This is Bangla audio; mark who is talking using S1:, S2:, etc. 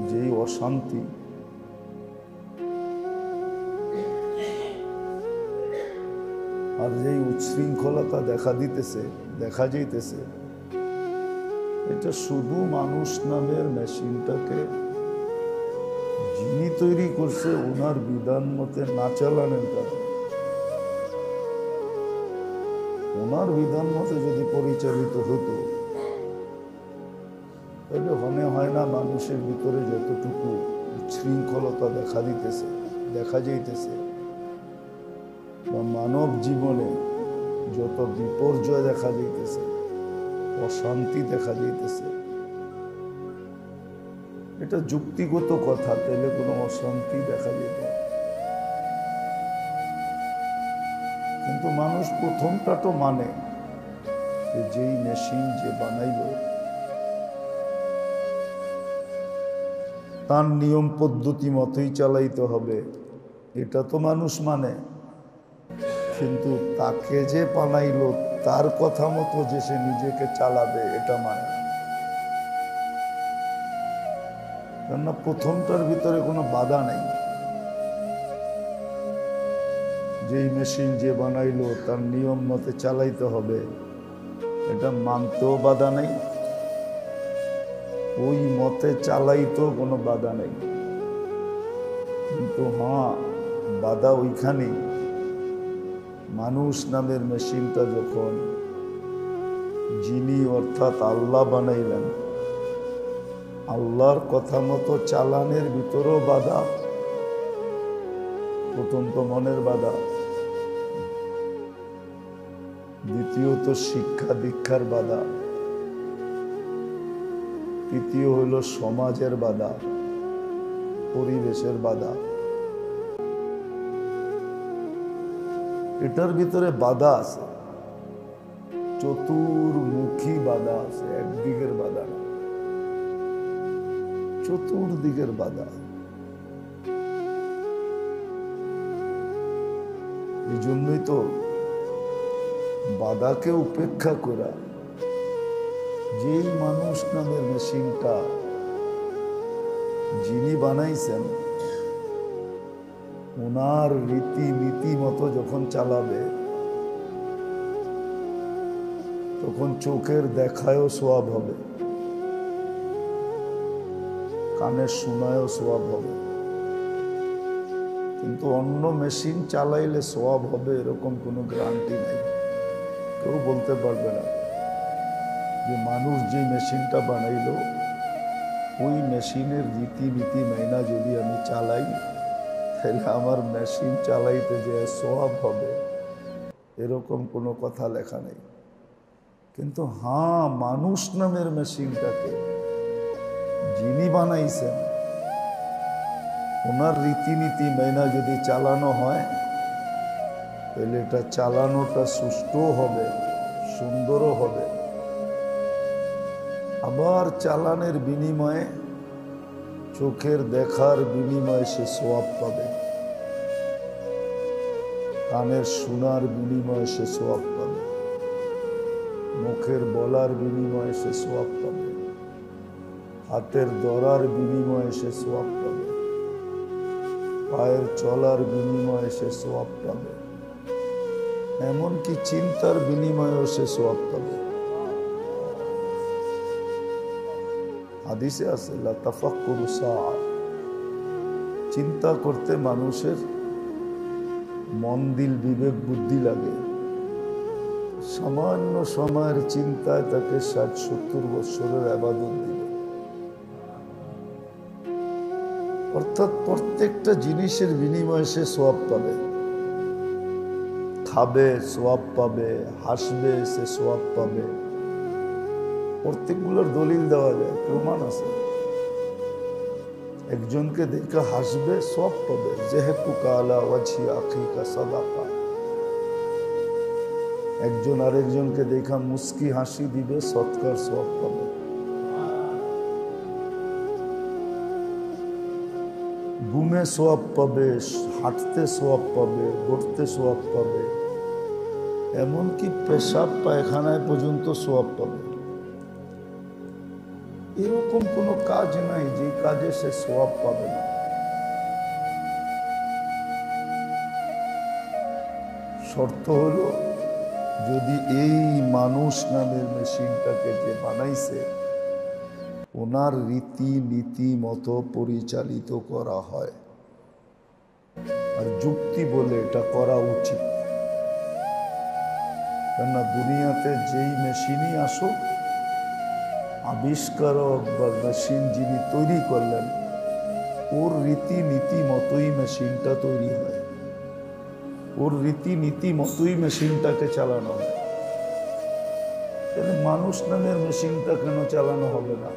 S1: যেই অশান্তি, আর যেই উচ্ছৃঙ্খলতা দেখা যাইতেছে, এটা শুধু মানুষ নামের মেশিনটাকে যিনি তৈরি করছে ওনার বিধান মতে না চালানোর কারণে। ওনার বিধান মতে যদি পরিচালিত হতো তাহলে মনে হয় না মানুষের ভিতরে যতটুকু উচ্ছৃঙ্খলতা দেখা যাইতেছে বা মানব জীবনে যত বিপর্যয় দেখা যাইতেছে, অশান্তি দেখা যাইতেছে, এটা যুক্তিগত কথা, তাহলে কোনো অশান্তি দেখা যেত। কিন্তু মানুষ প্রথমটা তো মানে যে যেই মেশিন যে বানাইল তার নিয়ম পদ্ধতি মতোই চালাইতে হবে, এটা তো মানুষ মানে। কিন্তু তাকে যে বানাইল তার কথা মতো যে সে নিজেকে চালাবে এটা মানে না। কেননা প্রথমটার ভিতরে কোনো বাধা নেই। যেই মেশিন যে বানাইলো তার নিয়ম মতে চালাইতে হবে, এটা মানতেও বাধা নেই, ওই মতে চালাইতেও কোনো বাধা নেই। কিন্তু হ্যাঁ, বাধা ওইখানেই, মানুষ নামের মেশিনটা যখন যিনি অর্থাৎ আল্লাহ বানাইলেন, আল্লাহর কথা মতো চালানের ভিতরেও বাধা। প্রথম তো মনের বাধা, দ্বিতীয়ত শিক্ষা দীক্ষার বাধা, তৃতীয় হইল সমাজের বাধা, পরিবেশের বাধা। এটার ভিতরে বাধা আছে, চতুর্মুখী বাধা আছে, একদিকের বাধা না, চতুর্দিকের বাধা। এই জন্যই তো বাধাকে উপেক্ষা করা যেই মানুষ নামের মেশিনটা যিনি বানাইছেন ওনার রীতিনীতি মতো যখন চালাবে তখন চোখের দেখায়ও সোয়াব হবে, কানের শোনায়ও সোয়াব হবে। কিন্তু অন্য মেশিন চালাইলে সোয়াব হবে এরকম কোনো গ্যারান্টি নেই। কেউ বলতে পারবে না যে মানুষ যে মেশিনটা বানাইল ওই মেশিনের রীতিনীতি মাইনা যদি আমি চালাই তাহলে আমার মেশিন চালাইতে যে সোয়াব হবে, এরকম কোনো কথা লেখা নেই। কিন্তু হ্যাঁ, মানুষ নামের মেশিনটাকে যিনি বানাইছেন ওনার রীতিনীতি মেনা যদি চালানো হয় তাহলে এটা চালানোটা সুষ্ঠুও হবে, সুন্দরও হবে। আবার চালানের বিনিময়ে, চোখের দেখার বিনিময়ে সে সোয়াব পাবে, কানের শোনার বিনিময়ে সে সোয়াব পাবে, মুখের বলার বিনিময়ে সে সোয়াব পাবে, হাতের ধরার বিনিময়ে সে সোয়াব পাবে, পায়ের চলার বিনিময়ে সে সোয়াব পাবে, এমনকি চিন্তার বিনিময়েও সে সোয়াব পাবে। হাদিসে আছে লা তাফাক্কুরু সাআ, চিন্তা করতে মানুষের মন দিল বিবেক বুদ্ধি লাগে। সামান্য সময়ের চিন্তায় তাকে ৬০-৭০ বছরের ইবাদত দিবে। অর্থাৎ প্রত্যেকটা জিনিসের বিনিময়ে সে সোয়াব পাবে। খাবে সোয়াব পাবে, হাসবে সে সোয়াব পাবে। প্রত্যেকগুলোর দলিল দেওয়া যায়, প্রমাণ আছে। একজনকে দেখে হাসবে সোয়াব পাবে, যেহেতুকা আলা ওয়াজহি আখিকা সাদাকা। একজন আরেকজনকে দেখা মুস্কি হাসি দিবে, সৎকার সোয়াব পাবে। ঘুমে সোয়াব পাবে, হাঁটতে সোয়াব পাবে, ঘুরতে সোয়াব পাবে, এমনকি পেশাব পায়খানায় পর্যন্ত সোয়াব পাবে। এরকম কোনো কাজ নাই যে কাজে সে সওয়াব পাবে না। শর্ত হলো যদি এই মানুষ নামের মেশিনটাকে যে বানাইছে ওনার রীতি নীতি মতো পরিচালিত করা হয় আর যুক্তি বলে এটা করা উচিত। কেননা দুনিয়াতে যেই মেশিনই আসুক, আবিষ্কারক বা মেশিন যিনি তৈরি করলেন ওর রীতি নীতি মতোই মেশিনটা তৈরি হয়, ওর রীতি নীতি মতোই মেশিনটাকে চালানো হয়। মানুষ নামের মেশিনটা কেন চালানো হবে না?